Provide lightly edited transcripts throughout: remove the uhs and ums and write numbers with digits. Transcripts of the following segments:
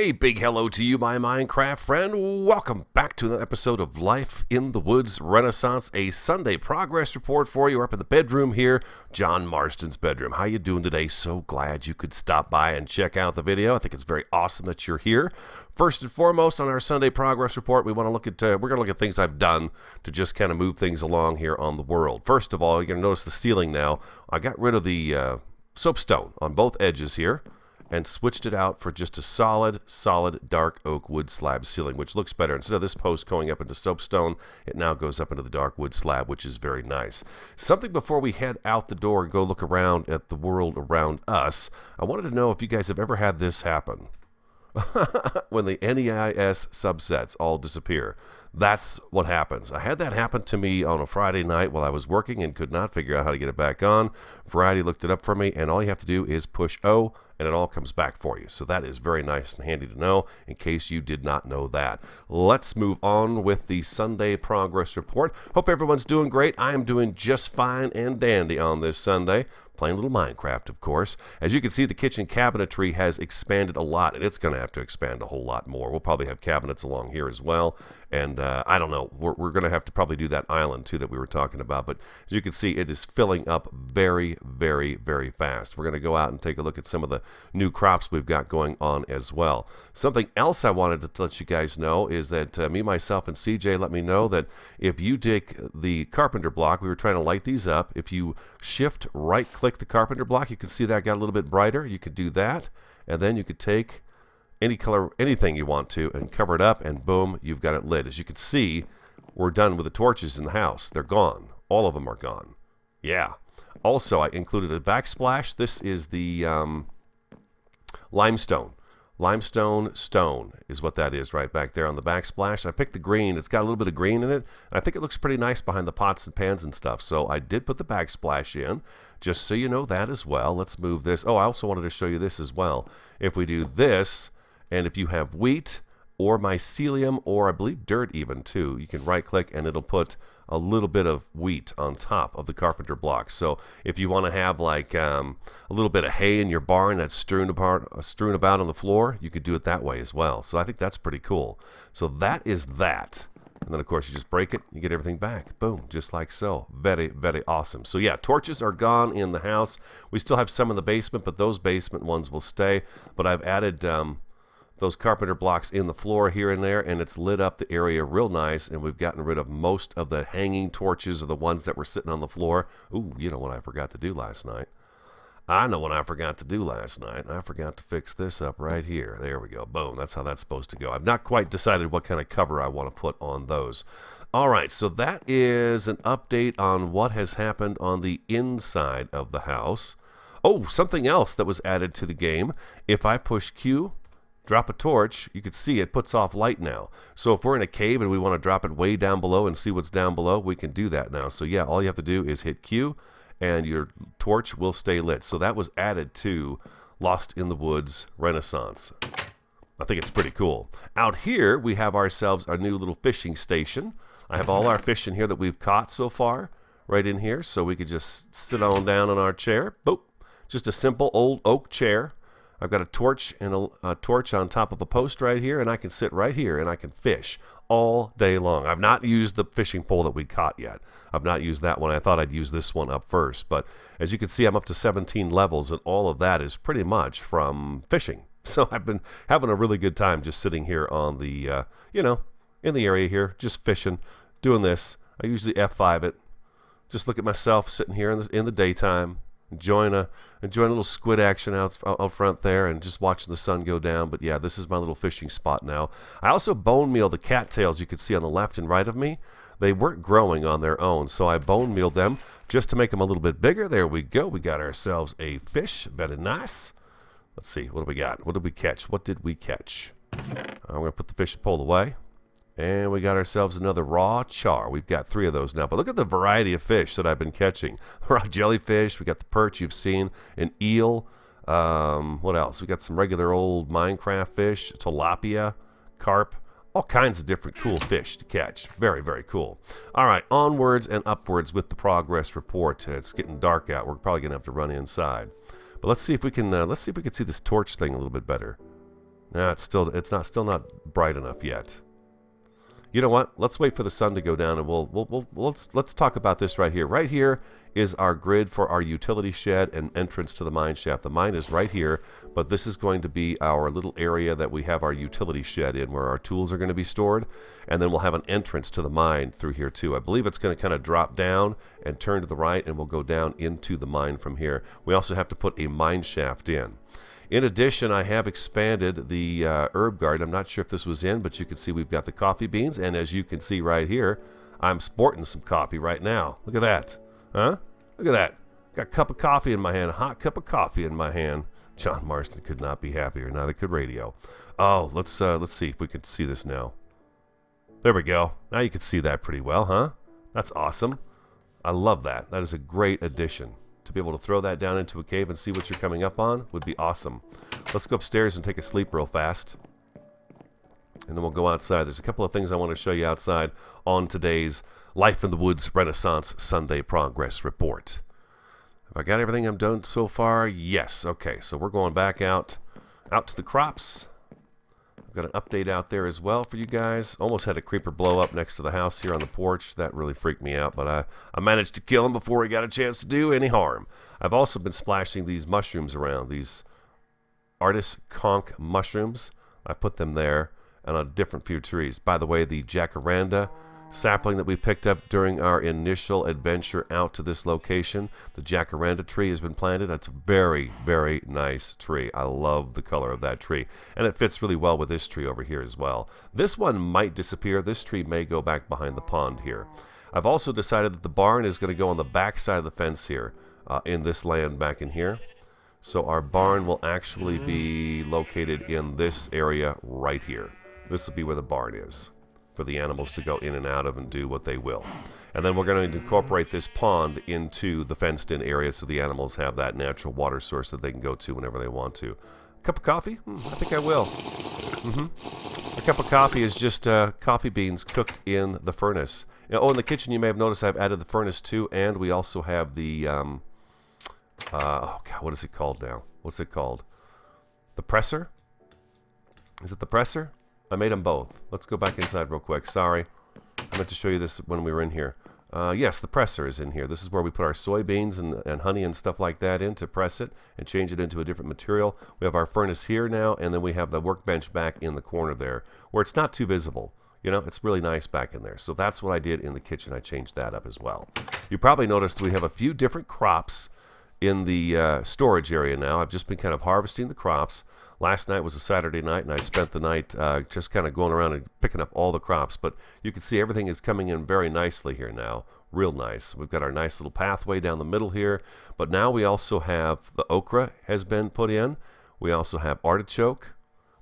A big hello to you, my Minecraft friend. Welcome back to another episode of Life in the Woods Renaissance, a Sunday progress report for you. We're up in the bedroom here, John Marston's bedroom. How you doing today? So glad you could stop by and check out the video. I think it's very awesome that you're here. First and foremost, on our Sunday progress report, we want to look at we're going to look at things I've done to just kind of move things along here on the world. First of all, you're going to notice the ceiling now. I got rid of the soapstone on both edges here and switched it out for just a solid dark oak wood slab ceiling, which looks better. Instead of this post going up into soapstone, it now goes up into the dark wood slab, which is very nice. Something before we head out the door and go look around at the world around us, I wanted to know if you guys have ever had this happen. When the NEIS subsets all disappear. That's what happens. I had that happen to me on a Friday night while I was working and could not figure out how to get it back on. Variety looked it up for me, and all you have to do is push O, and it all comes back for you. So that is very nice and handy to know in case you did not know that. Let's move on with the Sunday progress report. Hope everyone's doing great. I am doing just fine and dandy on this Sunday. Playing a little Minecraft, of course. As you can see, the kitchen cabinetry has expanded a lot, and it's going to have to expand a whole lot more. We'll probably have cabinets along here as well, and I don't know. We're going to have to probably do that island, too, that we were talking about. But as you can see, it is filling up very, very, very fast. We're going to go out and take a look at some of the new crops we've got going on as well. Something else I wanted to let you guys know is that me, myself, and CJ let me know that if you take the carpenter block, we were trying to light these up. If you shift right-click the carpenter block, you can see that got a little bit brighter. You could do that, and then you could take any color, anything you want to, and cover it up, and boom, you've got it lit. As you can see, we're done with the torches in the house. They're gone. All of them are gone. Yeah. Also, I included a backsplash. This is the limestone. Limestone stone is what that is right back there on the backsplash. I picked the green. It's got a little bit of green in it. And I think it looks pretty nice behind the pots and pans and stuff. So I did put the backsplash in, just so you know that as well. Let's move this. Oh, I also wanted to show you this as well. If we do this, and if you have wheat or mycelium, or I believe dirt even too, you can right click and it'll put a little bit of wheat on top of the carpenter block. So if you want to have like a little bit of hay in your barn that's strewn about on the floor, you could do it that way as well. So I think that's pretty cool. So that is that. And then of course you just break it, you get everything back. Boom, just like so. Very, very awesome. So yeah, torches are gone in the house. We still have some in the basement, but those basement ones will stay. But I've added those carpenter blocks in the floor here and there, and it's lit up the area real nice, and we've gotten rid of most of the hanging torches or the ones that were sitting on the floor. Ooh, you know what I forgot to do last night? I know what I forgot to do last night. I forgot to fix this up right here. There we go. Boom. That's how that's supposed to go. I've not quite decided what kind of cover I want to put on those. All right, so that is an update on what has happened on the inside of the house. Oh, something else that was added to the game. If I push Q, drop a torch, you can see it puts off light now. So if we're in a cave and we want to drop it way down below and see what's down below, we can do that now. So yeah, all you have to do is hit Q and your torch will stay lit. So that was added to Lost in the Woods Renaissance. I think it's pretty cool. Out here, we have ourselves our new little fishing station. I have all our fish in here that we've caught so far right in here. So we could just sit on down on our chair. Boop. Just a simple old oak chair. I've got a torch and a torch on top of a post right here, and I can sit right here and I can fish all day long. I've not used the fishing pole that we caught yet. I've not used that one. I thought I'd use this one up first, but as you can see, I'm up to 17 levels, and all of that is pretty much from fishing. So I've been having a really good time just sitting here on the, in the area here, just fishing, doing this. I usually F5 it. Just look at myself sitting here in the daytime, enjoying a little squid action out front there and just watching the sun go down. But yeah, this is my little fishing spot now. I also bone meal the cattails you can see on the left and right of me. They weren't growing on their own, so I bone mealed them just to make them a little bit bigger. There we go. We got ourselves a fish. Very nice. Let's see. What do we got? What did we catch? What did we catch? I'm going to put the fishing pole away. And we got ourselves another raw char. We've got 3 of those now. But look at the variety of fish that I've been catching. Raw jellyfish. We got the perch you've seen. An eel. What else? We got some regular old Minecraft fish. Tilapia. Carp. All kinds of different cool fish to catch. Very, very cool. All right, onwards and upwards with the progress report. It's getting dark out. We're probably going to have to run inside. But let's see if we can see this torch thing a little bit better. Nah, it's still not bright enough yet. You know what? Let's wait for the sun to go down, and let's talk about this right here. Right here is our grid for our utility shed and entrance to the mine shaft. The mine is right here, but this is going to be our little area that we have our utility shed in, where our tools are going to be stored, and then we'll have an entrance to the mine through here too. I believe it's going to kind of drop down and turn to the right, and we'll go down into the mine from here. We also have to put a mine shaft in. In addition, I have expanded the herb garden. I'm not sure if this was in, but you can see we've got the coffee beans. And as you can see right here, I'm sporting some coffee right now. Look at that. Huh? Look at that. Got a cup of coffee in my hand, a hot cup of coffee in my hand. John Marston could not be happier. Neither could radio. Oh, let's see if we can see this now. There we go. Now you can see that pretty well, huh? That's awesome. I love that. That is a great addition. To be able to throw that down into a cave and see what you're coming up on would be awesome. Let's go upstairs and take a sleep real fast. And then we'll go outside. There's a couple of things I want to show you outside on today's Life in the Woods Renaissance Sunday Progress Report. Have I got everything I'm done so far? Yes. Okay, so we're going back out to the crops. I've got an update out there as well for you guys. Almost had a creeper blow up next to the house here on the porch. That really freaked me out, but I managed to kill him before he got a chance to do any harm. I've also been splashing these mushrooms around, these artist conch mushrooms. I put them there and on different few trees. By the way, the jacaranda sapling that we picked up during our initial adventure out to this location, the jacaranda tree has been planted. That's a very, very nice tree. I love the color of that tree, and it fits really well with this tree over here as well. This one might disappear. This tree may go back behind the pond here. I've also decided that the barn is going to go on the back side of the fence here in this land back in here. So our barn will actually be located in this area right here. This will be where the barn is, for the animals to go in and out of and do what they will. And then we're going to incorporate this pond into the fenced-in area so the animals have that natural water source that they can go to whenever they want to. Cup of coffee? I think I will. A cup of coffee is just coffee beans cooked in the furnace. Oh, in the kitchen you may have noticed I've added the furnace too, and we also have the, oh God, what is it called now? What's it called? The presser? Is it the presser? I made them both. Let's go back inside real quick. Sorry. I meant to show you this when we were in here. Yes, the presser is in here. This is where we put our soybeans and honey and stuff like that in to press it and change it into a different material. We have our furnace here now, and then we have the workbench back in the corner there where it's not too visible. You know, it's really nice back in there. So that's what I did in the kitchen. I changed that up as well. You probably noticed we have a few different crops in the storage area now. I've just been kind of harvesting the crops. Last night was a Saturday night, and I spent the night just kind of going around and picking up all the crops. But you can see everything is coming in very nicely here now. Real nice. We've got our nice little pathway down the middle here. But now we also have the okra has been put in. We also have artichoke,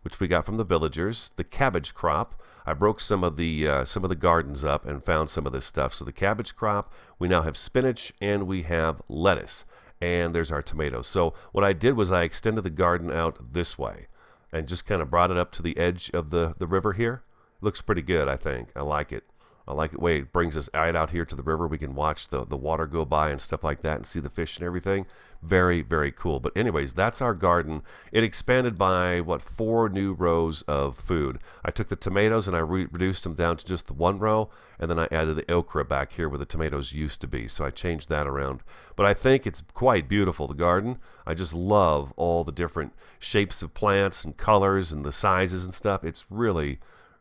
which we got from the villagers. The cabbage crop. I broke some of the gardens up and found some of this stuff. So the cabbage crop. We now have spinach, and we have lettuce. And there's our tomatoes. So what I did was I extended the garden out this way and just kind of brought it up to the edge of the river here. Looks pretty good, I think. I like it. I like it way it brings us right out here to the river. We can watch the water go by and stuff like that and see the fish and everything. Very, very cool. But anyways, that's our garden. It expanded by, 4 new rows of food. I took the tomatoes and I reduced them down to just the 1 row, and then I added the okra back here where the tomatoes used to be. So I changed that around. But I think it's quite beautiful, the garden. I just love all the different shapes of plants and colors and the sizes and stuff. It's really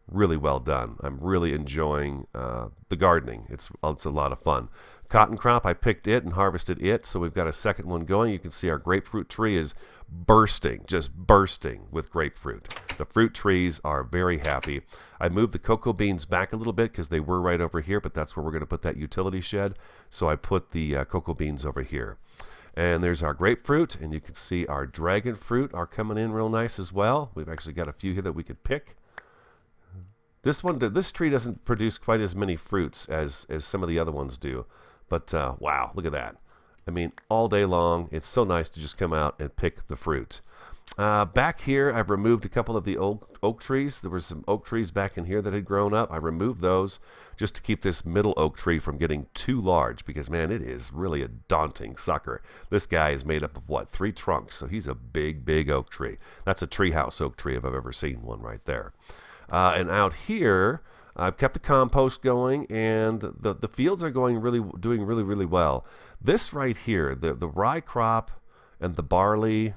well done. I'm really enjoying the gardening. It's a lot of fun. Cotton crop, I picked it and harvested it, so we've got a second one going. You can see our grapefruit tree is just bursting with grapefruit. The fruit trees are very happy. I moved the cocoa beans back a little bit because they were right over here, but that's where we're going to put that utility shed. So I put the cocoa beans over here. And there's our grapefruit, and you can see our dragon fruit are coming in real nice as well. We've actually got a few here that we could pick. This tree doesn't produce quite as many fruits as some of the other ones do. But wow, look at that. I mean, all day long, it's so nice to just come out and pick the fruit. Back here, I've removed a couple of the oak trees. There were some oak trees back in here that had grown up. I removed those just to keep this middle oak tree from getting too large because, man, it is really a daunting sucker. This guy is made up of, what, 3 trunks, so he's a big, big oak tree. That's a treehouse oak tree if I've ever seen one right there. And out here, I've kept the compost going, and the fields are doing really well. This right here, the rye crop and the barley,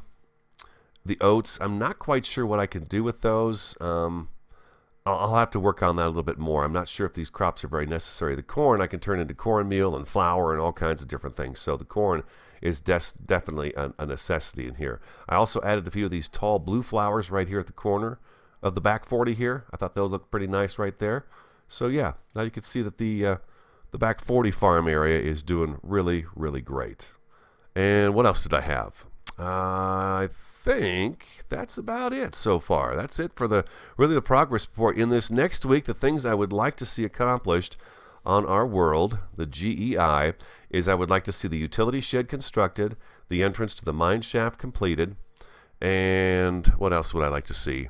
the oats, I'm not quite sure what I can do with those. I'll have to work on that a little bit more. I'm not sure if these crops are very necessary. The corn I can turn into cornmeal and flour and all kinds of different things. So the corn is definitely a necessity in here. I also added a few of these tall blue flowers right here at the corner of the back 40 here. I thought those looked pretty nice right there. So yeah, now you can see that the back 40 farm area is doing really, really great. And what else did I have? I think that's about it so far. That's it for the progress report. In this next week, the things I would like to see accomplished on our world, the GEI, is I would like to see the utility shed constructed, the entrance to the mine shaft completed, and what else would I like to see?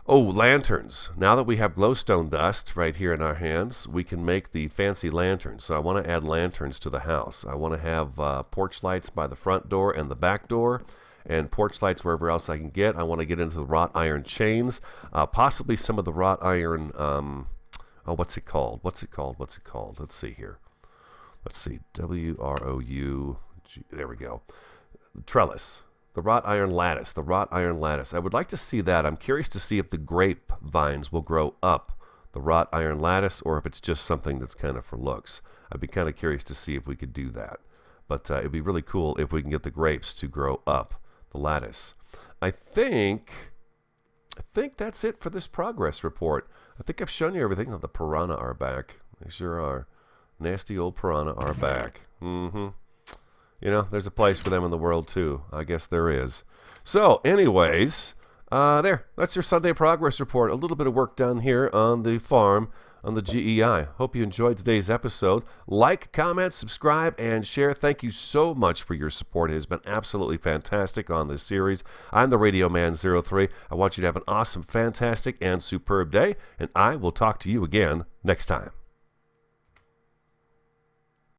Oh, lanterns. Now that we have glowstone dust right here in our hands, we can make the fancy lanterns. So I want to add lanterns to the house. I want to have porch lights by the front door and the back door, and porch lights wherever else I can get. I want to get into the wrought iron chains, possibly some of the wrought iron, what's it called? Let's see here. Let's see, W-R-O-U, there we go. Trellis. The wrought iron lattice. I would like to see that. I'm curious to see if the grape vines will grow up the wrought iron lattice or if it's just something that's kind of for looks. I'd be kind of curious to see if we could do that. But it'd be really cool if we can get the grapes to grow up the lattice. I think that's it for this progress report. I think I've shown you everything. Oh, the piranha are back. They sure are. Nasty old piranha are back. You know, there's a place for them in the world, too. I guess there is. So, anyways, that's your Sunday progress report. A little bit of work done here on the farm, on the GEI. Hope you enjoyed today's episode. Like, comment, subscribe, and share. Thank you so much for your support. It has been absolutely fantastic on this series. I'm the Radio Man 03. I want you to have an awesome, fantastic, and superb day, and I will talk to you again next time.